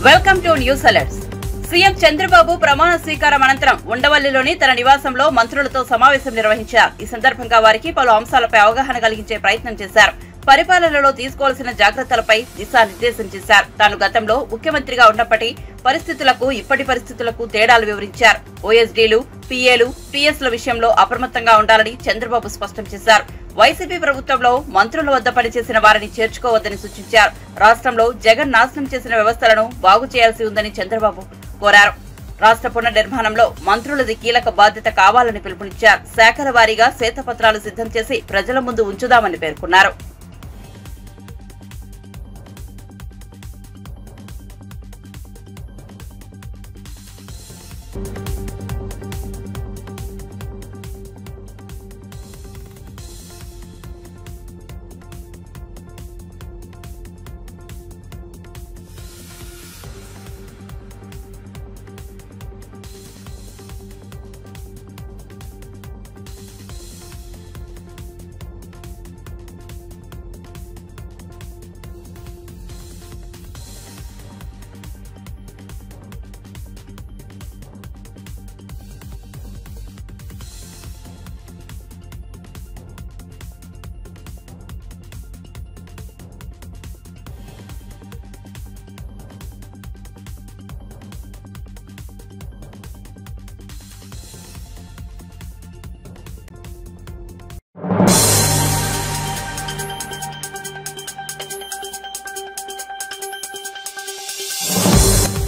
Welcome to news alerts. CM Chandrababu ప్రమాణ స్వీకారం అనంతరం ఉండవల్లిలోని తన నివాసంలో మంత్రులతో సమావేశం నిర్వహించారు. ఈ సందర్భంగా వారికి పలు అంశాలపై అవగాహన కలిగించే ప్రయత్నం చేశారు. పరిపాలనలో తీసుకోవాల్సిన జాగ్రత్తలపై దిశానిర్దేశం చేశారు. తాను గతంలో ముఖ్యమంత్రిగా ఉన్నప్పటి పరిస్థితులకు ఇప్పటి పరిస్థితులకు తేడాలు వివరించారు. ఓఎస్డీలు, పీఏలు, పీఎస్ల విషయంలో అప్రమత్తంగా ఉండాలని చంద్రబాబు స్పష్టం చేశారు. వైసీపీ ప్రభుత్వంలో మంత్రుల వద్ద పనిచేసిన వారిని చేర్చుకోవద్దని సూచించారు. రాష్ట్రంలో జగన్ నాశనం చేసిన వ్యవస్థలను బాగు చేయాల్సి ఉందని చంద్రబాబు కోరారు. రాష్ట్ర పునర్నిర్మాణంలో మంత్రులది కీలక బాధ్యత కావాలని పిలుపునిచ్చారు. శాఖల వారీగా శ్వేతపత్రాలు సిద్ధం చేసి ప్రజల ముందు ఉంచుదామని పేర్కొన్నారు.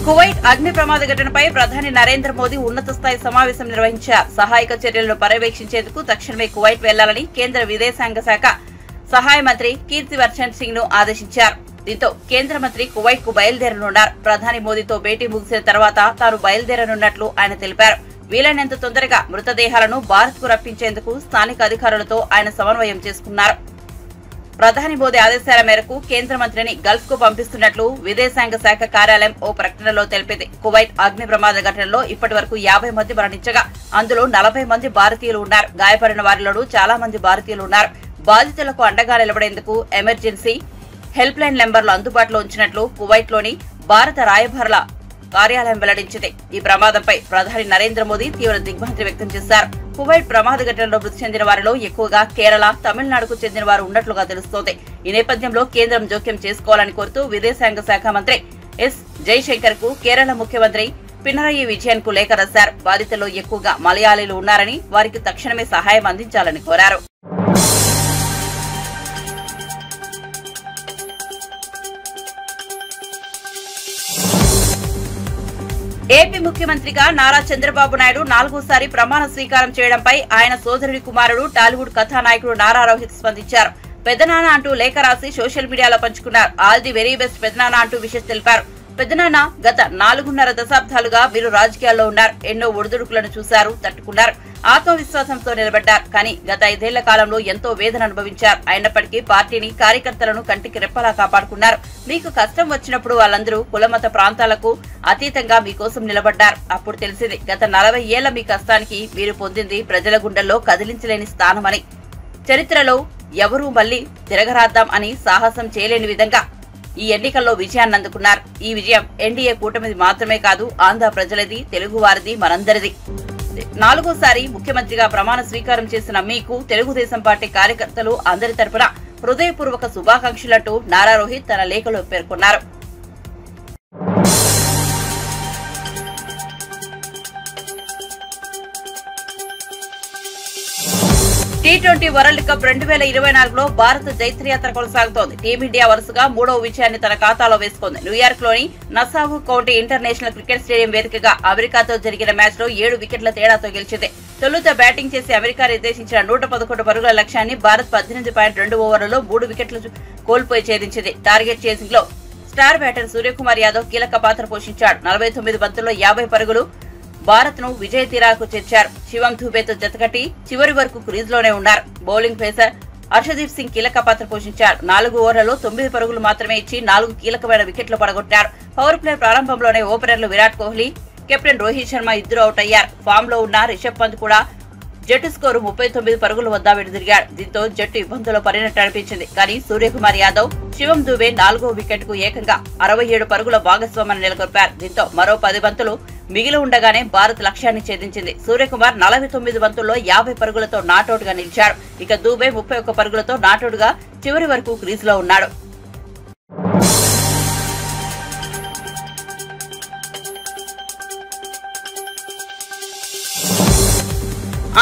కువైట్ అగ్ని ప్రమాద ఘటనపై ప్రధాని నరేంద్ర మోదీ ఉన్నత స్థాయి సమావేశం నిర్వహించారు. సహాయక చర్యలను పర్యవేక్షించేందుకు తక్షణమే కువైట్ వెళ్లాలని కేంద్ర విదేశాంగ శాఖ సహాయ మంత్రి కీర్తివర్ధన్ సింగ్ ను ఆదేశించారు. దీంతో కేంద్ర మంత్రి కువైట్ కు బయలుదేరనున్నారు. ప్రధాని మోదీతో భేటీ ముగిసిన తర్వాత తాను బయలుదేరనున్నట్లు ఆయన తెలిపారు. వీలైనంత తొందరగా మృతదేహాలను భారత్ కు రప్పించేందుకు స్థానిక అధికారులతో ఆయన సమన్వయం చేసుకున్నారు. ప్రధాని మోదీ ఆదేశాల మేరకు కేంద్ర మంత్రిని గల్ఫ్ కు పంపిస్తున్నట్లు విదేశాంగ శాఖ కార్యాలయం ఓ ప్రకటనలో తెలిపింది. కువైట్ అగ్ని ప్రమాద ఘటనలో ఇప్పటి వరకు 50 మంది మరణించగా అందులో 40 మంది భారతీయులు ఉన్నారు. గాయపడిన వారిలోనూ చాలా మంది భారతీయులు ఉన్నారు. బాధితులకు అండగా నిలబడేందుకు ఎమర్జెన్సీ హెల్ప్ లైన్ నెంబర్లు అందుబాటులో ఉంచినట్లు కువైట్ లోని భారత రాయబారుల కార్యాలయం వెల్లడించింది. ఈ ప్రమాదంపై ప్రధాని నరేంద్ర మోదీ తీవ్ర దిగ్భ్రాంతి వ్యక్తం చేశారు. కువైట్ ప్రమాద ఘటనలో మృతి చెందిన వారిలో ఎక్కువగా కేరళ, తమిళనాడుకు చెందిన వారు ఉన్నట్లుగా తెలుస్తోంది. ఈ నేపథ్యంలో కేంద్రం జోక్యం చేసుకోవాలని కోరుతూ విదేశాంగ శాఖ మంత్రి ఎస్ జైశంకర్ కు కేరళ ముఖ్యమంత్రి పినరయి విజయన్ కు లేఖ రాశారు. బాధితుల్లో ఎక్కువగా మలయాళీలు ఉన్నారని, వారికి తక్షణమే సహాయం అందించాలని కోరారు. ఏపీ ముఖ్యమంత్రిగా నారా చంద్రబాబు నాయుడు 4వ ప్రమాణ స్వీకారం చేయడంపై ఆయన సోదరుడి కుమారుడు టాలీవుడ్ కథానాయకుడు నారా రోహిత్ స్పందించారు. పెద్దనాన్న అంటూ లేఖ రాసి సోషల్ మీడియాలో పంచుకున్నారు. ఆల్ ది వెరీ బెస్ట్ పెద్దనాన్న అంటూ విషెస్ తెలిపారు. పెద్దనాన్న గత 4.5 దశాబ్దాలుగా వీరు రాజకీయాల్లో ఉన్నారు. ఎన్నో ఒడిదుడుకులను చూశారు, తట్టుకున్నారు. ఆత్మవిశ్వాసంతో నిలబడ్డారు. కానీ గత 5 ఏళ్ల కాలంలో ఎంతో వేదన అనుభవించారు. అయినప్పటికీ పార్టీని, కార్యకర్తలను కంటికి రెప్పలా కాపాడుకున్నారు. మీకు కష్టం వచ్చినప్పుడు వాళ్ళందరూ కులమత ప్రాంతాలకు అతీతంగా మీకోసం నిలబడ్డారు. అప్పుడు తెలిసింది గత 40 ఏళ్ల మీ కష్టానికి మీరు పొందింది ప్రజల గుండెల్లో కదిలించలేని స్థానమని. చరిత్రలో ఎవరూ మళ్లీ తిరగరాద్దాం అని సాహసం చేయలేని విధంగా ఈ ఎన్నికల్లో విజయాన్ని అందుకున్నారు. ఈ విజయం ఎన్డీఏ కూటమిది మాత్రమే కాదు, ఆంధ్ర ప్రజలది, తెలుగువారిది, మనందరిది. 4వ ముఖ్యమంత్రిగా ప్రమాణ స్వీకారం చేసిన మీకు తెలుగుదేశం పార్టీ కార్యకర్తలు అందరి తరపున హృదయపూర్వక శుభాకాంక్షలంటూ నారా రోహిత్ తన లేఖలో పేర్కొన్నారు. T20 వరల్డ్ కప్ 2024లో భారత జైత్రయాత్ర కొనసాగుతోంది. టీమిండియా వరుసగా 3వ విజయాన్ని తన ఖాతాలో వేసుకుంది. న్యూయార్క్ లోని Nassau county international cricket stadium వేదికగా అమెరికాతో జరిగిన మ్యాచ్ లో 7 వికెట్ల తేడాతో గెలిచింది. తొలుత బ్యాటింగ్ చేసి అమెరికా నిర్దేశించిన 111 పరుగుల లక్ష్యాన్ని భారత్ 18.2 ఓవర్లలో 3 వికెట్లు కోల్పోయి ఛేదించింది. టార్గెట్ చేసింగ్ లో స్టార్ బ్యాటర్ సూర్యకుమార్ యాదవ్ కీలక పాత్ర పోషించాడు. 49 బంతుల్లో 50 పరుగులు భారత్ ను విజయ తీరాకు చేర్చారు. శివం దుబేతో జతకట్టి చివరి వరకు క్రీజ్ లోనే ఉన్నారు. బౌలింగ్ పేసర్ హర్షదీప్ సింగ్ కీలక పాత్ర పోషించారు. 4 ఓవర్లలో 9 పరుగులు మాత్రమే ఇచ్చి 4 కీలకమైన వికెట్లు పడగొట్టారు. పవర్ ప్లే ప్రారంభంలోనే ఓపెనర్లు విరాట్ కోహ్లీ, కెప్టెన్ రోహిత్ శర్మ ఇద్దరు అవుట్ అయ్యారు. ఫామ్ లో ఉన్న రిషబ్ పంత్ కూడా జట్టు స్కోరు 39 పరుగుల వద్ద వెనుదిరిగాడు. దీంతో జట్టు ఇబ్బందుల్లో పడినట్టు అనిపించింది. కానీ సూర్యకుమార్ యాదవ్, శివం దుబే 4వ వికెట్ కు ఏకంగా 67 పరుగుల భాగస్వామ్యాన్ని నెలకొల్పారు. దీంతో మరో 10 బంతులు మిగిలి ఉండగానే భారత్ లక్ష్యాన్ని ఛేదించింది. సూర్యకుమార్ 49 బంతుల్లో 50 పరుగులతో నాటౌట్ గా నిలిచాడు. ఇక దుబే 31 పరుగులతో నాటౌట్ గా చివరి వరకు క్రీజులో ఉన్నాడు.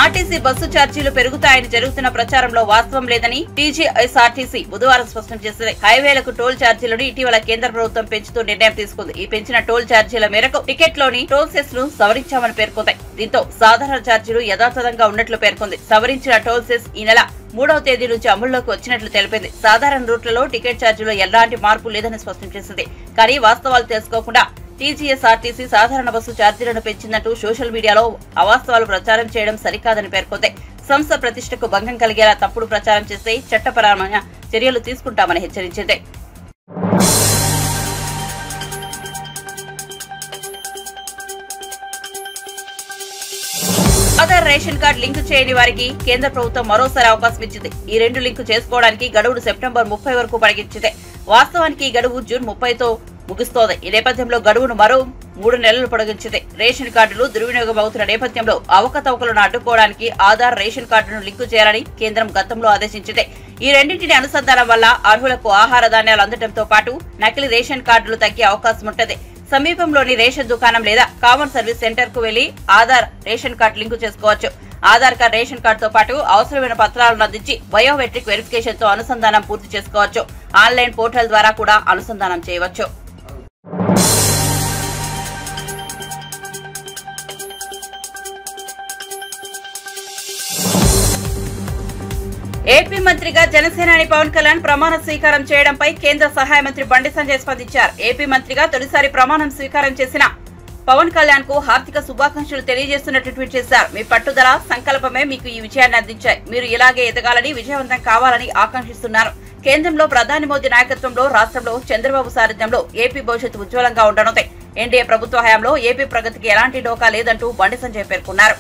ఆర్టీసీ బస్సు ఛార్జీలు పెరుగుతాయని జరుగుతున్న ప్రచారంలో వాస్తవం లేదని టీజీఎస్ఆర్టీసీ బుధవారం స్పష్టం చేసింది. హైవేలకు టోల్ ఛార్జీలను ఇటీవల కేంద్ర ప్రభుత్వం పెంచుతూ నిర్ణయం తీసుకుంది. ఈ పెంచిన టోల్ ఛార్జీల మేరకు టికెట్లోని టోల్ సెస్ ను సవరించామని పేర్కొంది. దీంతో సాధారణ ఛార్జీలు యథాతథంగా ఉన్నట్లు పేర్కొంది. సవరించిన టోల్ సెస్ ఈ నెల 3వ తేదీ నుంచి అమల్లోకి వచ్చినట్లు తెలిపింది. సాధారణ రూట్లలో టికెట్ ఛార్జీలో ఎలాంటి మార్పు లేదని స్పష్టం చేసింది. కానీ వాస్తవాలు తెలుసుకోకుండా టీజీఎస్ఆర్టీసీ సాధారణ బస్సు ఛార్జీలను పెంచిందంటూ సోషల్ మీడియాలో అవాస్తవాలు ప్రచారం చేయడం సరికాదని పేర్కొంది. సంస్థ ప్రతిష్టకు భంగం కలిగేలా తప్పుడు ప్రచారం చేస్తే చట్టపరమైన చర్యలు తీసుకుంటామని హెచ్చరించింది. ఆధార్ రేషన్ కార్డు లింకు చేయని వారికి కేంద్ర ప్రభుత్వం మరోసారి అవకాశం ఇచ్చింది. ఈ 2 లింకు చేసుకోవడానికి గడువును సెప్టెంబర్ 30 వరకు పొడిగించింది. వాస్తవానికి ఈ గడువు జూన్ 30తో ముగుస్తోంది. ఈ నేపథ్యంలో గడువును మరో 3 నెలలు పొడిగించింది. రేషన్ కార్డులు దుర్వినియోగం అవుతున్న నేపథ్యంలో అవకతవకలను అడ్డుకోవడానికి ఆధార్ రేషన్ కార్డును లింకు చేయాలని కేంద్రం గతంలో ఆదేశించింది. ఈ రెండింటిని అనుసంధానం వల్ల అర్హులకు ఆహార ధాన్యాలు అందడంతో పాటు నకిలీ రేషన్ కార్డులు తగ్గే అవకాశం ఉంటుంది. సమీపంలోని రేషన్ దుకాణం లేదా కామన్ సర్వీస్ సెంటర్ కు వెళ్లి ఆధార్ రేషన్ కార్డు లింకు చేసుకోవచ్చు. ఆధార్ కార్డు రేషన్ కార్డుతో పాటు అవసరమైన పత్రాలను అందించి బయోమెట్రిక్ వెరిఫికేషన్ తో అనుసంధానం పూర్తి చేసుకోవచ్చు. ఆన్లైన్ పోర్టల్ ద్వారా కూడా అనుసంధానం చేయవచ్చు. ఏపీ మంత్రిగా జనసేనాని పవన్ కళ్యాణ్ ప్రమాణ స్వీకారం చేయడంపై కేంద్ర సహాయ మంత్రి బండి సంజయ్ స్పందించారు. ఏపీ మంత్రిగా తొలిసారి ప్రమాణం స్వీకారం చేసిన పవన్ కళ్యాణ్ కు హార్దిక శుభాకాంక్షలు తెలియజేస్తున్నట్టు ట్వీట్ చేశారు. మీ పట్టుదల, సంకల్పమే మీకు ఈ విజయాన్ని అందించాయి. మీరు ఇలాగే ఎదగాలని, విజయవంతం కావాలని ఆకాంక్షిస్తున్నారు. కేంద్రంలో ప్రధాని మోదీ నాయకత్వంలో, రాష్ట్రంలో చంద్రబాబు సారథ్యంలో ఏపీ భవిష్యత్తు ఉజ్వలంగా ఉండనుంది. ఎన్డీఏ ప్రభుత్వ హయాంలో ఏపీ ప్రగతికి ఎలాంటి డోకా లేదంటూ బండి సంజయ్ పేర్కొన్నారు.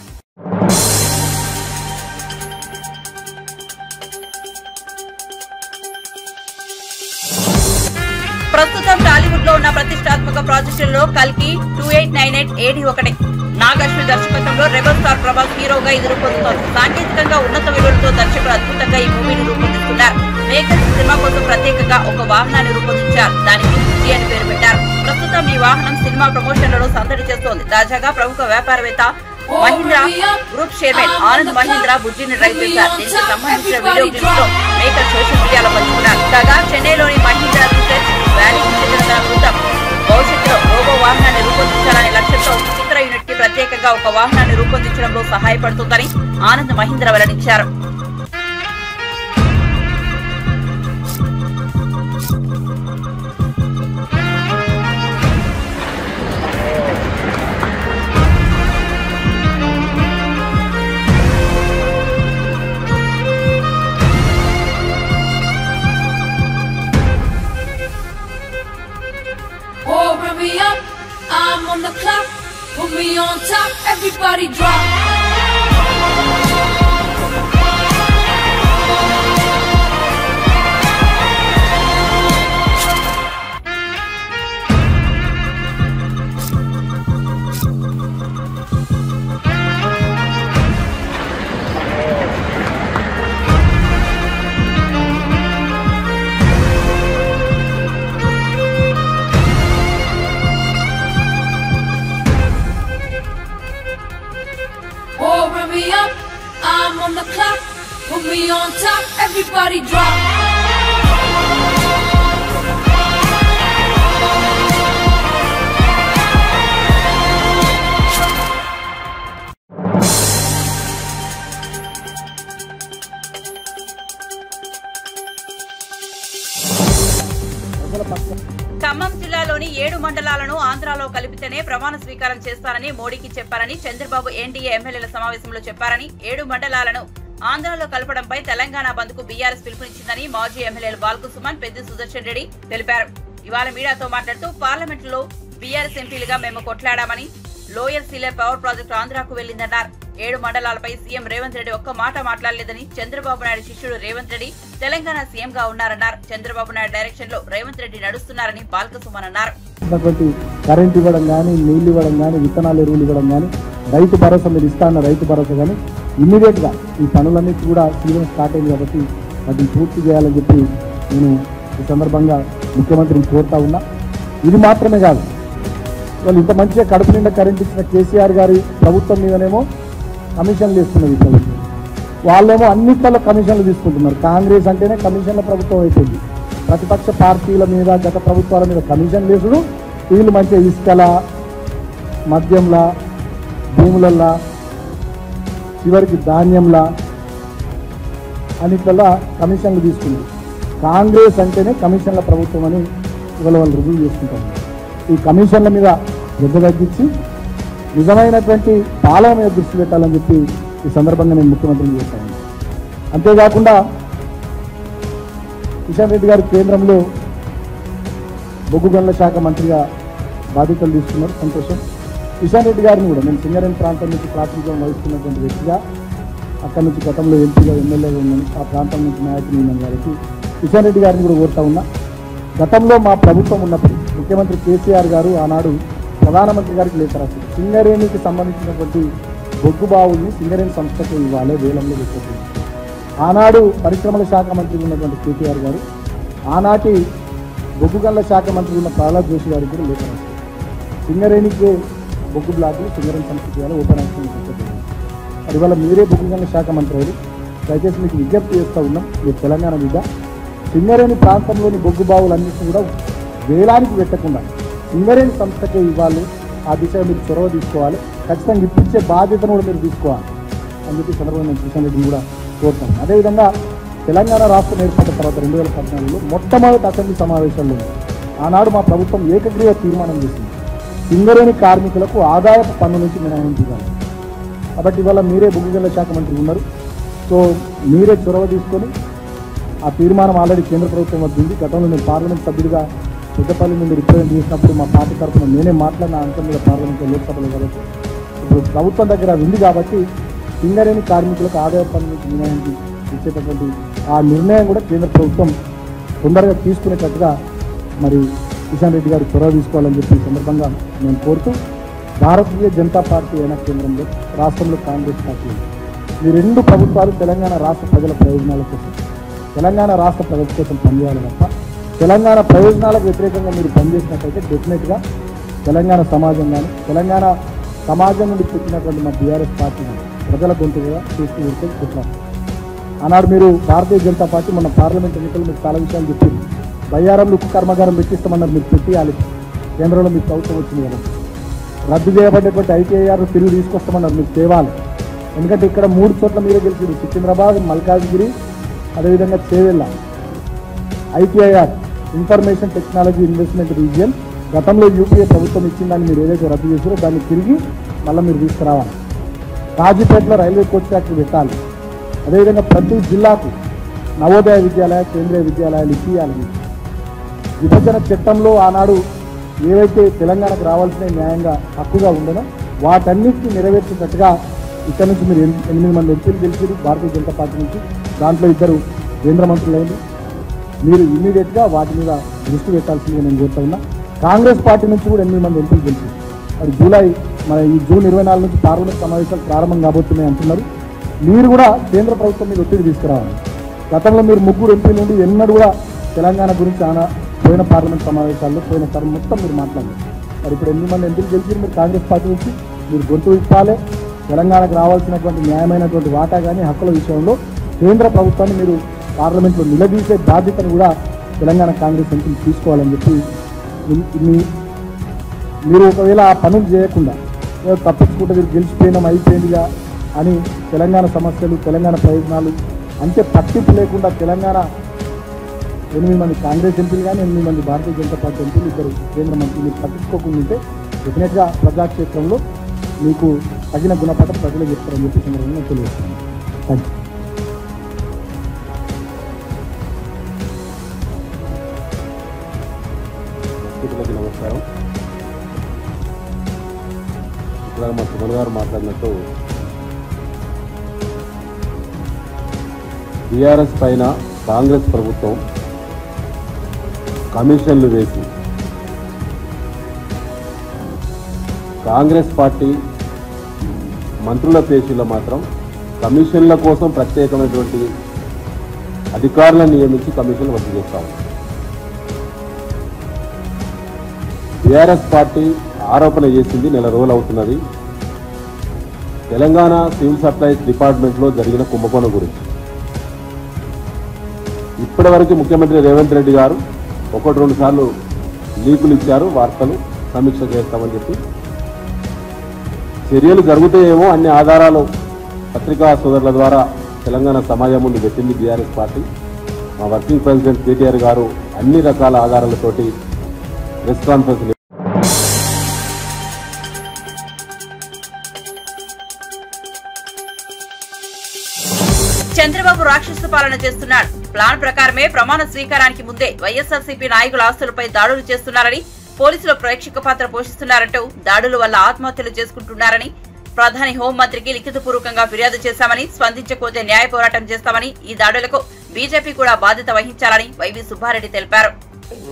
ప్రస్తుతం టాలీవుడ్ లో ఉన్న ప్రతిష్టాత్మక ప్రాజెక్టులలో కల్కి 2898 AD ఒకటి. నాగశ్విన్ దర్శకత్వంలో రెబల్ స్టార్ ప్రభాస్ హీరోగా ఇది రూపొందుతోంది. సాంకేతికంగా ఉన్నత విలువలతో దర్శకుడు అద్భుతంగా ఈ మూవీని రూపొందిస్తున్నారు. మేకర్స్ సినిమా కోసం ప్రత్యేకంగా ఒక వాహనాన్ని రూపొందించారు. దానికి జీ అని పేరు పెట్టారు. ప్రస్తుతం ఈ వాహనం సినిమా ప్రమోషన్లలో సందడి చేస్తోంది. తాజాగా ప్రముఖ వ్యాపారవేత్త మహీంద్రా గ్రూప్ చైర్మన్ ఆనంద్ మహీంద్రా బుజ్జిని డ్రైవ్ చేశారు. దీనికి సంబంధించిన వీడియో క్లిప్స్ లో మేకర్ సోషల్ మీడియాలో పంచుకున్నారు. కాగా చెన్నైలోని మహీంద్రా రీసెర్చ్ వ్యాలీకి చెందిన తన బృందం భవిష్యత్తులో రోబో వాహనాన్ని రూపొందించాలనే లక్ష్యంతో చిత్ర యూనిట్ కి ప్రత్యేకంగా ఒక వాహనాన్ని రూపొందించడంలో సహాయపడుతుందని ఆనంద్ మహీంద్రా వెల్లడించారు. I'm on the clock, put me on top, everybody drop. I'm on the clock, put me on top, everybody drop. Khammam జిల్లాలోని 7 మండలాలను ఆంధ్రాలో కలిపితేనే ప్రమాణ స్వీకారం చేస్తానని మోడీకి చెప్పారని చంద్రబాబు ఎన్డీఏ ఎమ్మెల్యేల సమావేశంలో చెప్పారని, 7 మండలాలను ఆంధ్రాలో కలపడంపై తెలంగాణ బంద్ కు బీఆర్ఎస్ పిలుపునిచ్చిందని మాజీ ఎమ్మెల్యేలు బాలకుసుమన్, పెద్ది సుదర్శన్ రెడ్డి తెలిపారు. ఇవాళ మీడియాతో మాట్లాడుతూ పార్లమెంటులో బీఆర్ఎస్ ఎంపీలుగా మేము కొట్లాడామని, లోయర్ సీలేర్ పవర్ ప్రాజెక్టు ఆంధ్రాకు వెళ్లిందన్నారు. 7 మండలాలపై సీఎం రేవంత్ రెడ్డి ఒక్క మాట మాట్లాడలేదని, చంద్రబాబు నాయుడు శిష్యుడు రేవంత్ రెడ్డి తెలంగాణ సీఎంగా ఉన్నారన్నారు. చంద్రబాబు నాయుడు డైరెక్షన్ లో రేవంత్ రెడ్డి నడుస్తున్నారని బాల్కసుమన్ అన్నారు. కరెంట్ ఇవ్వడం కానీ, నీళ్లు ఇవ్వడం కానీ, విత్తనాలు ఎరువులు ఇవ్వడం కానీ, రైతు భరోసా మీరు ఇస్తా అన్న రైతు భరోసా కానీ ఇమ్మీడియట్ గా ఈ పనులన్నిటి కూడా సీజన్ స్టార్ట్ అయింది కాబట్టి వాటిని పూర్తి చేయాలని చెప్పి నేను ఈ సందర్భంగా ముఖ్యమంత్రిని కోరుతా ఉన్నా. ఇది మాత్రమే కాదు, వాళ్ళు ఇంత మంచిగా కడుపు నిండా కరెంట్ ఇచ్చిన కేసీఆర్ గారి ప్రభుత్వం మీదనేమో కమిషన్లు ఇస్తున్నది ప్రభుత్వం, వాళ్ళేమో అన్నిట్లలో కమిషన్లు తీసుకుంటున్నారు. కాంగ్రెస్ అంటేనే కమిషన్ల ప్రభుత్వం అయిపోయింది. ప్రతిపక్ష పార్టీల మీద, గత ప్రభుత్వాల మీద కమిషన్ వేసుడు, వీళ్ళు మంచిగా ఇసుకల, మద్యంలా, భూములల్లా, చివరికి ధాన్యంలా అన్నిట్లలో కమిషన్లు తీసుకుంది. కాంగ్రెస్ అంటేనే కమిషన్ల ప్రభుత్వం అని ఇవాళ వాళ్ళు రుజువు చేసుకుంటారు. ఈ కమిషన్ల మీద శ్రద్ధ తగ్గించి నిజమైనటువంటి పాలన మీద దృష్టి పెట్టాలని చెప్పి ఈ సందర్భంగా నేను ముఖ్యమంత్రిని చేస్తాను. అంతేకాకుండా కిషన్ రెడ్డి గారు కేంద్రంలో బొగ్గు గనుల శాఖ మంత్రిగా బాధ్యతలు తీసుకున్నారు, సంతోషం. కిషన్ రెడ్డి గారిని కూడా నేను సింగరేణి ప్రాంతం నుంచి ప్రాతినిధ్యం వహిస్తున్నటువంటి వ్యక్తిగా, అక్కడి నుంచి గతంలో ఎంపీగా, ఎమ్మెల్యేగా ఉన్నాను, ఆ ప్రాంతం నుంచి నాయకులు ఉన్నాను కాబట్టి కిషన్ రెడ్డి గారిని కూడా కోరుతా ఉన్నా. గతంలో మా ప్రభుత్వం ఉన్నప్పుడు ముఖ్యమంత్రి కేసీఆర్ గారు ఆనాడు ప్రధానమంత్రి గారికి లేఖ రాశారు. సింగరేణికి సంబంధించినటువంటి బొగ్గు బావుల్ని సింగరేణి సంస్థకు ఇవ్వాలి, వేలంలో పెట్టారు. ఆనాడు పరిశ్రమల శాఖ మంత్రి ఉన్నటువంటి కేటీఆర్ గారు ఆనాటి బొగ్గు గనుల శాఖ మంత్రి ఉన్న ప్రహ్లాద్ జోషి గారికి కూడా లేఖ రాశారు. సింగరేణికి బొగ్గు బ్లాక్లు సింగరేణి సంస్థకి ఇవ్వాలి, ఓపెన్ యాక్షన్ పెట్టారు. మరి ఇవాళ మీరే బొగ్గు గనుల శాఖ మంత్రి అయ్యారు. దయచేసి మీకు విజ్ఞప్తి చేస్తూ ఉన్నాం, మీరు తెలంగాణ మీద సింగరేణి ప్రాంతంలోని బొగ్గు బావులన్నింటినీ కూడా వేలానికి పెట్టకుండా సింగరేణి సంస్థకే ఇవ్వాలి. ఆ దిశగా మీరు చొరవ తీసుకోవాలి, ఖచ్చితంగా ఇప్పించే బాధ్యతను కూడా మీరు తీసుకోవాలి అని చెప్పి సందర్భంగా నేను కిషన్ రెడ్డిని కూడా కోరుతాను. అదేవిధంగా తెలంగాణ రాష్ట్రం ఏర్పడిన తర్వాత 2014లో మొట్టమొదటి అసెంబ్లీ సమావేశాల్లో ఆనాడు మా ప్రభుత్వం ఏకగ్రీవ తీర్మానం చేసింది, సింగరేణి కార్మికులకు ఆదాయపు పన్ను నుంచి మినహాయించాలి. కాబట్టి ఇవాళ మీరే బొగ్గు గనుల శాఖ మంత్రి ఉన్నారు, సో మీరే చొరవ తీసుకొని ఆ తీర్మానం ఆల్రెడీ కేంద్ర ప్రభుత్వం వద్ద ఉంది. గతంలో నేను పార్లమెంట్ సభ్యుడిగా పెద్దపల్లి నుండి రిప్రజెంట్ చేసినప్పుడు మా పార్టీ తరఫున నేనే మాట్లాడిన అంశం మీద పార్లమెంట్లో, లోక్సభలో కాబట్టి ఇప్పుడు ప్రభుత్వం దగ్గర ఉంది కాబట్టి సింగరేణి కార్మికులకు ఆదాయ పన్ను నుంచి మినహాయించి ఇచ్చేటటువంటి ఆ నిర్ణయం కూడా కేంద్ర ప్రభుత్వం తొందరగా తీసుకునేటట్టుగా మరి కిషన్ రెడ్డి గారు చొరవ తీసుకోవాలని చెప్పి ఈ సందర్భంగా నేను కోరుతూ, భారతీయ జనతా పార్టీ అయిన కేంద్రంలో, రాష్ట్రంలో కాంగ్రెస్ పార్టీ, ఈ రెండు ప్రభుత్వాలు తెలంగాణ రాష్ట్ర ప్రజల ప్రయోజనాల కోసం, తెలంగాణ రాష్ట్ర ప్రజల కోసం పనిచేయాలి తప్ప తెలంగాణ ప్రయోజనాలకు వ్యతిరేకంగా మీరు పనిచేసినట్టయితే డెఫినెట్గా తెలంగాణ సమాజం కానీ, తెలంగాణ సమాజం నుండి పుట్టినటువంటి మా బీఆర్ఎస్ పార్టీ ప్రజల గొంతుగా చేస్తూ ఉంటే కుట్రారు. ఆనాడు మీరు భారతీయ జనతా పార్టీ మొన్న పార్లమెంట్ ఎన్నికలు మీకు చాలా విషయాలు చెప్పింది. బయ్యారంలో ఉక్కు కర్మాగారం పెట్టిస్తామన్నారు, మీరు పెట్టియాలి. కేంద్రంలో మీకు ప్రభుత్వం వచ్చింది కదా. రద్దు చేయబడ్డటువంటి ఐటీఐఆర్ తిరిగి తీసుకొస్తామన్నారు, మీకు తేవాలి. ఎందుకంటే ఇక్కడ 3 చోట్ల మీరే గెలిచారు, సికింద్రాబాద్, మల్కాజ్గిరి, అదేవిధంగా Chevella. ITIR information technology investment region గతంలో యూపీఏ ప్రభుత్వం ఇచ్చిందని మీరు ఏదైతే రద్దు చేశారో దాన్ని తిరిగి మళ్ళీ మీరు తీసుకురావాలి. కాజీపేటలో రైల్వే కోచ్ ఫ్యాక్టరీ పెట్టాలి. అదేవిధంగా ప్రతి జిల్లాకు నవోదయ విద్యాలయ, కేంద్రీయ విద్యాలయాలు ఇప్పించాలి. విభజన చట్టంలో ఆనాడు ఏవైతే తెలంగాణకు రావాల్సిన న్యాయంగా హక్కుగా ఉండనో వాటన్నిటిని నెరవేర్చేటట్టుగా ఇక్కడ నుంచి మీరు 8 మంది ఎంపీలు గెలిచారు భారతీయ జనతా పార్టీ నుంచి, దాంట్లో 2 కేంద్ర మంత్రులైంది. మీరు ఇమ్మీడియట్గా వాటి మీద దృష్టి పెట్టాల్సిందిగా నేను కోరుతా ఉన్నా. కాంగ్రెస్ పార్టీ నుంచి కూడా 8 మంది ఎంపీలు గెలిచారు. మరి ఈ జూన్ 24 నుంచి పార్లమెంట్ సమావేశాలు ప్రారంభం కాబోతున్నాయి అంటున్నారు. మీరు కూడా కేంద్ర ప్రభుత్వం మీద ఒత్తిడి తీసుకురావాలి. గతంలో మీరు 3 ఎంపీల నుండి ఎన్నడూ కూడా తెలంగాణ గురించి పోయిన పార్లమెంట్ సమావేశాల్లో పోయిన టర్మ్ మొత్తం మీరు మాట్లాడారు. మరి ఇప్పుడు 8 మంది ఎంపీలు గెలిచారు మీరు కాంగ్రెస్ పార్టీ నుంచి, మీరు గొంతు ఇప్పాలి. తెలంగాణకు రావాల్సినటువంటి న్యాయమైనటువంటి వాటా కానీ హక్కుల విషయంలో కేంద్ర ప్రభుత్వాన్ని మీరు పార్లమెంట్లో నిలదీసే బాధ్యతను కూడా తెలంగాణ కాంగ్రెస్ ఎంపీలు తీసుకోవాలని చెప్పి, మీరు ఒకవేళ ఆ పనులు చేయకుండా తప్పించుకుంటే మీరు గెలిచిపోయినాం అయిపోయిందిగా అని తెలంగాణ సమస్యలు, తెలంగాణ ప్రయోజనాలు అంటే పట్టింపు లేకుండా తెలంగాణ 8 మంది కాంగ్రెస్ ఎంపీలు కానీ 8 మంది భారతీయ జనతా పార్టీ ఎంపీలు, 2 కేంద్ర మంత్రులు పట్టించుకోకుండా ఉంటే డెఫినెట్గా ప్రజాక్షేత్రంలో మీకు తగిన గుణపాఠం ప్రజలు చెప్తారని చెప్పి సందర్భంగా తెలియజేస్తున్నాను. Thank you. నమస్కారం. ఇక్కడ మా సుమన్ గారు మాట్లాడినట్టు బీఆర్ఎస్ పైన కాంగ్రెస్ ప్రభుత్వం కమిషన్లు వేసి కాంగ్రెస్ పార్టీ మంత్రుల పేషీలో మాత్రం కమిషన్ల కోసం ప్రత్యేకమైనటువంటి అధికారులను నియమించి కమిషన్లు వసూలు చేస్తాం. బీఆర్ఎస్ పార్టీ ఆరోపణ చేసింది నెల రోజులు అవుతున్నది తెలంగాణ సివిల్ సప్లైస్ డిపార్ట్మెంట్లో జరిగిన కుంభకోణం గురించి. ఇప్పటివరకు ముఖ్యమంత్రి రేవంత్ రెడ్డి గారు 1-2 సార్లు లీకులు ఇచ్చారు, వార్తలు సమీక్ష చేస్తామని చెప్పి. చర్యలు జరుగుతాయేమో అన్ని ఆధారాలు పత్రికా సోదరుల ద్వారా తెలంగాణ సమాజం ముందు పెట్టింది బీఆర్ఎస్ పార్టీ. మా వర్కింగ్ ప్రెసిడెంట్ కేటీఆర్ గారు అన్ని రకాల ఆధారాలతోటి ప్రెస్ కాన్ఫరెన్స్ చంద్రబాబు రాక్షస పాలన చేస్తున్నాడు. ప్లాన్ ప్రకారమే ప్రమాణ స్వీకారానికి ముందే వైఎస్ఆర్సీపీ నాయకుల ఆస్తులపై దాడులు చేస్తున్నారని, పోలీసులు ప్రేక్షక పాత్ర పోషిస్తున్నారంటూ దాడుల వల్ల ఆత్మహత్యలు చేసుకుంటున్నారని, ప్రధాని హోంమంత్రికి లిఖితపూర్వకంగా ఫిర్యాదు చేశామని, స్పందించకపోతే న్యాయ పోరాటం చేస్తామని, ఈ దాడులకు బీజేపీ కూడా బాధ్యత వహించాలని వైవి సుబ్బారెడ్డి తెలిపారు.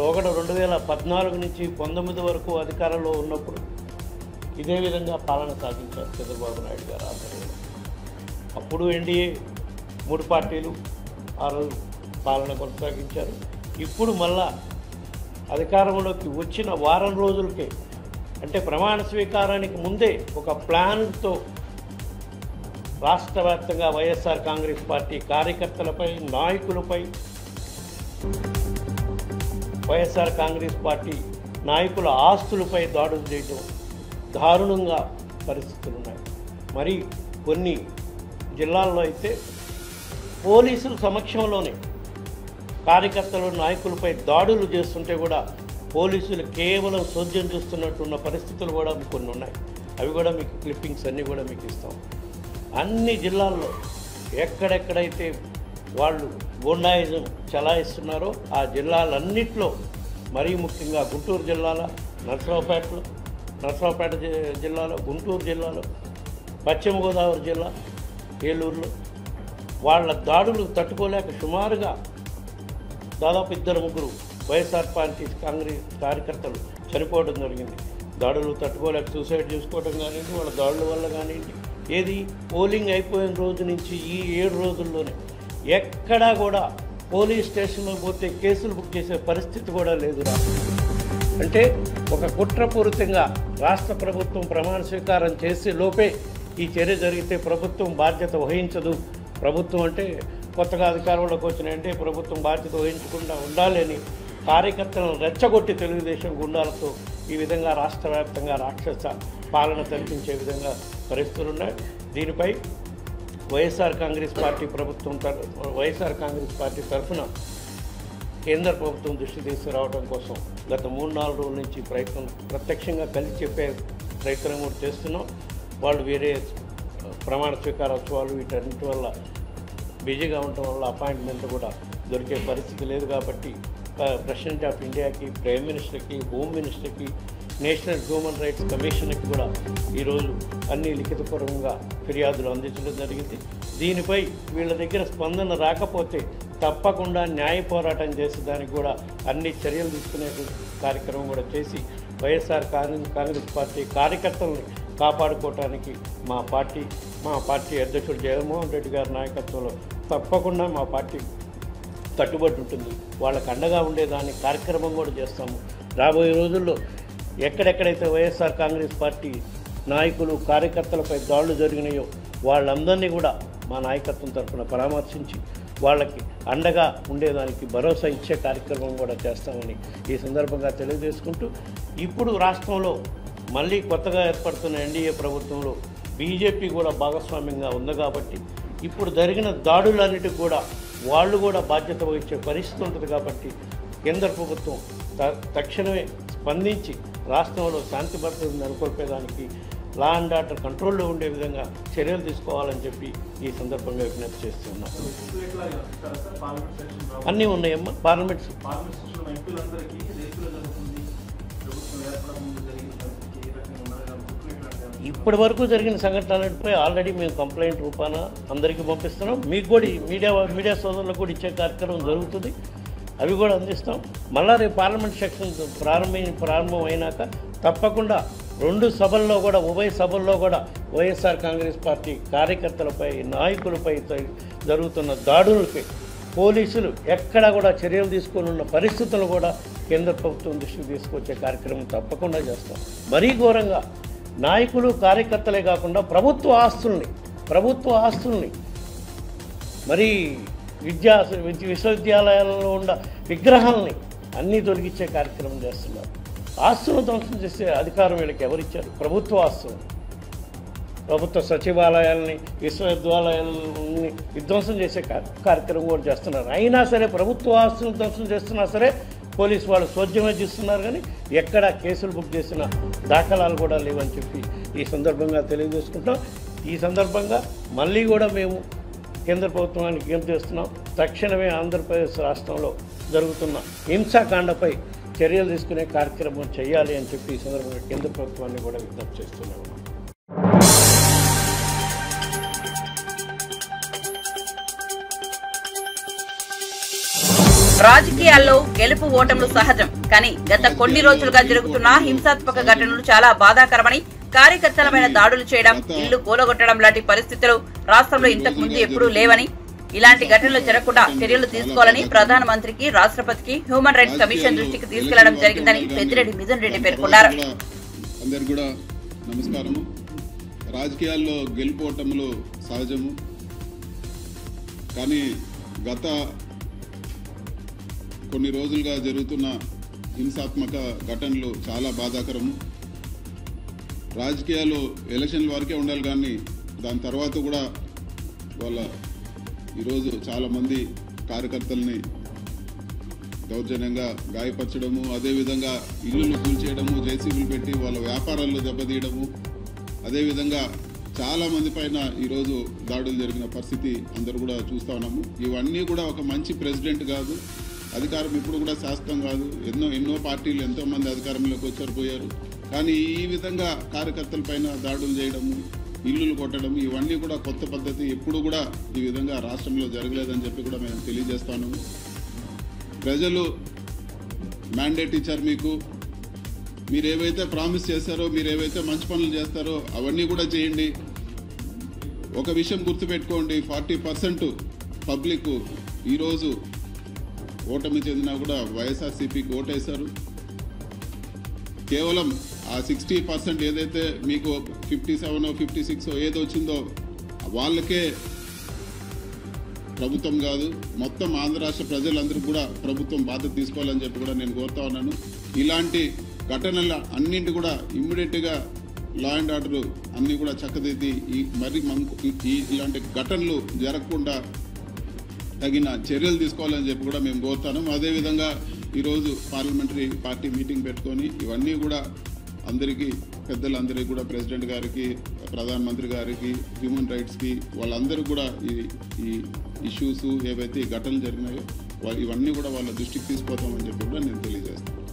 లోగడ 2014 నుంచి 19 వరకు అధికారంలో ఉన్నప్పుడు ఇదే విధంగా పాలన సాగించారు చంద్రబాబు నాయుడు గారు ఆధ్వర్యంలో. అప్పుడు ఎన్డీఏ 3 పార్టీలు ఆ రోజు పాలన కొనసాగించారు. ఇప్పుడు మళ్ళా అధికారంలోకి వచ్చిన వారం రోజులకే, అంటే ప్రమాణ స్వీకారానికి ముందే ఒక ప్లాన్తో రాష్ట్ర వ్యాప్తంగా వైఎస్ఆర్ కాంగ్రెస్ పార్టీ కార్యకర్తలపై, నాయకులపై, వైఎస్ఆర్ కాంగ్రెస్ పార్టీ నాయకుల ఆస్తులపై దాడులు చేయడం దారుణంగా పరిస్థితులున్నాయి. మరి కొన్ని జిల్లాల్లో అయితే పోలీసుల సమక్షంలోనే కార్యకర్తలు, నాయకులపై దాడులు చేస్తుంటే కూడా పోలీసులు కేవలం సోద్యం చూస్తున్నట్టున్న పరిస్థితులు కూడా కొన్ని ఉన్నాయి. అవి కూడా మీకు క్లిప్పింగ్స్ అన్నీ కూడా మీకు ఇస్తాం. అన్ని జిల్లాల్లో ఎక్కడెక్కడైతే వాళ్ళు గూండాయిజం చలాయిస్తున్నారో ఆ జిల్లాలన్నింటిలో, మరీ ముఖ్యంగా గుంటూరు జిల్లాలో, నర్సరావుపేట జిల్లాలో, గుంటూరు జిల్లాలో, పశ్చిమ గోదావరి జిల్లా, ఏలూరులో వాళ్ళ దాడులు తట్టుకోలేక సుమారుగా దాదాపు 2-3 వైఎస్ఆర్ పార్టీ కాంగ్రెస్ కార్యకర్తలు చనిపోవడం జరిగింది. దాడులు తట్టుకోలేక సూసైడ్ చేసుకోవడం కానివ్వండి, వాళ్ళ దాడుల వల్ల కానివ్వండి. ఏది పోలింగ్ అయిపోయిన రోజు నుంచి ఈ 7 రోజుల్లోనే ఎక్కడా కూడా పోలీస్ స్టేషన్లో పోతే కేసులు బుక్ చేసే పరిస్థితి కూడా లేదు. అంటే ఒక కుట్రపూరితంగా రాష్ట్ర ప్రభుత్వం ప్రమాణ స్వీకారం చేసే లోపే ఈ చర్య జరిగితే ప్రభుత్వం బాధ్యత వహించదు. ప్రభుత్వం అంటే కొత్తగా అధికారంలోకి వచ్చినాయంటే ప్రభుత్వం బాధ్యత వహించకుండా ఉండాలి అని కార్యకర్తలను రెచ్చగొట్టి తెలుగుదేశం గుండాలతో ఈ విధంగా రాష్ట్ర వ్యాప్తంగా రాక్షస పాలన కల్పించే విధంగా పరిస్థితులు ఉన్నాయి. దీనిపై వైఎస్ఆర్ కాంగ్రెస్ పార్టీ తరఫున కేంద్ర ప్రభుత్వం దృష్టి తీసుకురావడం కోసం గత 3-4 రోజుల నుంచి ప్రత్యక్షంగా కలిసి చెప్పే ప్రయత్నం కూడా చేస్తున్నాం. వాళ్ళు వేరే ప్రమాణ స్వీకారోత్సవాలు వీటన్నిటి వల్ల బిజీగా ఉండటం వల్ల అపాయింట్మెంట్ కూడా దొరికే పరిస్థితి లేదు. కాబట్టి ప్రెసిడెంట్ ఆఫ్ ఇండియాకి, ప్రైమ్ మినిస్టర్కి, హోమ్ మినిస్టర్కి, నేషనల్ హ్యూమన్ రైట్స్ కమిషన్కి కూడా ఈరోజు అన్ని లిఖితపూర్వకంగా ఫిర్యాదులు అందించడం జరిగింది. దీనిపై వీళ్ళ దగ్గర స్పందన రాకపోతే తప్పకుండా న్యాయ పోరాటం చేసేదానికి కూడా అన్ని చర్యలు తీసుకునే కార్యక్రమం కూడా చేసి వైఎస్ఆర్ కాంగ్రెస్ పార్టీ కార్యకర్తలను కాపాడుకోవటానికి మా పార్టీ అధ్యక్షుడు జగన్మోహన్ రెడ్డి గారి నాయకత్వంలో తప్పకుండా మా పార్టీ కట్టుబడి ఉంటుంది. వాళ్ళకు అండగా ఉండేదాన్ని కార్యక్రమం కూడా చేస్తాము. రాబోయే రోజుల్లో ఎక్కడెక్కడైతే వైఎస్ఆర్ కాంగ్రెస్ పార్టీ నాయకులు, కార్యకర్తలపై దాడులు జరిగినాయో వాళ్ళందరినీ కూడా మా నాయకత్వం తరఫున పరామర్శించి వాళ్ళకి అండగా ఉండేదానికి భరోసా ఇచ్చే కార్యక్రమం కూడా చేస్తామని ఈ సందర్భంగా తెలియజేసుకుంటూ, ఇప్పుడు రాష్ట్రంలో మళ్ళీ కొత్తగా ఏర్పడుతున్న ఎన్డీఏ ప్రభుత్వంలో బీజేపీ కూడా భాగస్వామ్యంగా ఉంది కాబట్టి ఇప్పుడు జరిగిన దాడులన్నిటికీ కూడా వాళ్ళు కూడా బాధ్యత వహించే పరిస్థితి ఉంటుంది. కాబట్టి కేంద్ర ప్రభుత్వం తక్షణమే స్పందించి రాష్ట్రంలో శాంతి భద్రతను నెలకొల్పేదానికి, లా అండ్ ఆర్డర్ కంట్రోల్లో ఉండే విధంగా చర్యలు తీసుకోవాలని చెప్పి ఈ సందర్భంగా విజ్ఞప్తి చేస్తున్నాం. అన్నీ ఉన్నాయమ్మా. పార్లమెంట్ ఇప్పటి వరకు జరిగిన సంఘటనలపై ఆల్రెడీ మేము కంప్లైంట్ రూపాన అందరికీ పంపిస్తున్నాం. మీకు కూడా మీడియా సోదరులకు కూడా ఇచ్చే కార్యక్రమం జరుగుతుంది. అవి కూడా అందిస్తాం. మళ్ళా రేపు పార్లమెంట్ సెక్షన్ ప్రారంభం అయినాక తప్పకుండా 2 సభల్లో కూడా ఉభయ సభల్లో కూడా వైఎస్ఆర్ కాంగ్రెస్ పార్టీ కార్యకర్తలపై నాయకులపై జరుగుతున్న దాడులపై పోలీసులు ఎక్కడా కూడా చర్యలు తీసుకొని ఉన్న పరిస్థితులను కూడా కేంద్ర ప్రభుత్వం దృష్టికి తీసుకొచ్చే కార్యక్రమం తప్పకుండా చేస్తాం. మరీ ఘోరంగా నాయకులు కార్యకర్తలే కాకుండా ప్రభుత్వ ఆస్తుల్ని మరి విశ్వవిద్యాలయాలలో ఉన్న విగ్రహాలని అన్నీ తొలగించే కార్యక్రమం చేస్తున్నారు. ఆస్తులను ధ్వంసం చేసే అధికారం వీళ్ళకి ఎవరిచ్చారు? ప్రభుత్వ ఆస్తులు, ప్రభుత్వ సచివాలయాలని విశ్వవిద్యాలయాలని విధ్వంసం చేసే కార్యక్రమం కూడా చేస్తున్నారు. అయినా సరే ప్రభుత్వ ఆస్తులను ధ్వంసం చేస్తున్నా సరే పోలీసు వాళ్ళు సోద్యమే చేస్తున్నారు. కానీ ఎక్కడ కేసులు బుక్ చేసిన దాఖలాలు కూడా లేవని చెప్పి ఈ సందర్భంగా తెలియజేసుకుంటాం. ఈ సందర్భంగా మళ్ళీ కూడా మేము కేంద్ర ప్రభుత్వానికి విజ్ఞప్తి చేస్తున్నాం. తక్షణమే ఆంధ్రప్రదేశ్ రాష్ట్రంలో జరుగుతున్న హింసాకాండపై చర్యలు తీసుకునే కార్యక్రమం చేయాలి అని చెప్పి ఈ సందర్భంగా కేంద్ర ప్రభుత్వాన్ని కూడా విజ్ఞప్తి చేస్తున్నాం. రాజకీయాల్లో గెలుపు ఓటములు సహజం. కానీ గత కొన్ని రోజులుగా జరుగుతున్న హింసాత్మక ఘటనలు చాలా బాధాకరమని, కార్యకర్తలమైన దాడులు చేయడం, ఇళ్లు కూలగొట్టడం లాంటి పరిస్థితులు రాష్ట్రంలో ఇంతకు ముందు ఎప్పుడూ లేవని, ఇలాంటి ఘటనలు జరగకుండా చర్యలు తీసుకోవాలని ప్రధానమంత్రికి, రాష్ట్రపతికి, హ్యూమన్ రైట్స్ కమిషన్ దృష్టికి తీసుకెళ్లడం జరిగిందని పెద్దిరెడ్డి మిథున్ రెడ్డి పేర్కొన్నారు. అందరికీ కూడా నమస్కారము. రాజకీయాల్లో గెలుపు ఓటములు సహజము. కానీ గత కొన్ని రోజులుగా జరుగుతున్న హింసాత్మక ఘటనలు చాలా బాధాకరము. రాజకీయాలు ఎలక్షన్ల వరకే ఉండాలి, కానీ దాని తర్వాత కూడా ఈరోజు చాలామంది కార్యకర్తల్ని దౌర్జన్యంగా గాయపరచడము, అదేవిధంగా ఇల్లులు కూల్చేయడము, జేసీబీలు పెట్టి వాళ్ళ వ్యాపారాల్లో దెబ్బతీయడము, అదేవిధంగా చాలామంది పైన ఈరోజు దాడులు జరిగిన పరిస్థితి అందరూ కూడా చూస్తూ ఉన్నాము. ఇవన్నీ కూడా ఒక మంచి ప్రెసిడెంట్ కాదు, అధికారం ఇప్పుడు కూడా శాశ్వతం కాదు. ఎన్నో పార్టీలు ఎంతోమంది అధికారంలోకి వచ్చారు, పోయారు. కానీ ఈ విధంగా కార్యకర్తల పైన దాడులు చేయడము, ఇల్లులు కొట్టడం, ఇవన్నీ కూడా కొత్త పద్ధతి. ఎప్పుడు కూడా ఈ విధంగా రాష్ట్రంలో జరగలేదని చెప్పి కూడా మేము తెలియజేస్తాను. ప్రజలు మ్యాండేట్ ఇచ్చారు మీకు. మీరేవైతే ప్రామిస్ చేస్తారో, మీరేవైతే మంచి పనులు చేస్తారో అవన్నీ కూడా చేయండి. ఒక విషయం గుర్తుపెట్టుకోండి, 40% పబ్లిక్ ఈరోజు ఓటమి చెందినా కూడా వైఎస్ఆర్సీపీకి ఓటేశారు. కేవలం ఆ 60% ఏదైతే మీకు 57 56 ఏదో వచ్చిందో వాళ్ళకే ప్రభుత్వం కాదు, మొత్తం ఆంధ్ర రాష్ట్ర ప్రజలందరూ కూడా ప్రభుత్వం బాధ్యత తీసుకోవాలని చెప్పి కూడా నేను కోరుతా ఉన్నాను. ఇలాంటి ఘటనల అన్నింటి కూడా ఇమ్మీడియట్గా లా అండ్ ఆర్డర్ అన్నీ కూడా చక్కదిద్ది ఇలాంటి ఘటనలు జరగకుండా తగిన చర్యలు తీసుకోవాలని చెప్పి కూడా మేము కోరుతాను. అదేవిధంగా ఈరోజు పార్లమెంటరీ పార్టీ మీటింగ్ పెట్టుకొని ఇవన్నీ కూడా అందరికీ, పెద్దలందరికీ కూడా, ప్రెసిడెంట్ గారికి, ప్రధానమంత్రి గారికి, హ్యూమన్ రైట్స్కి, వాళ్ళందరూ కూడా ఈ ఇష్యూస్ ఏవైతే ఘటనలు జరిగినాయో ఇవన్నీ కూడా వాళ్ళ దృష్టికి తీసుకుపోతామని చెప్పి కూడా నేను తెలియజేస్తాను.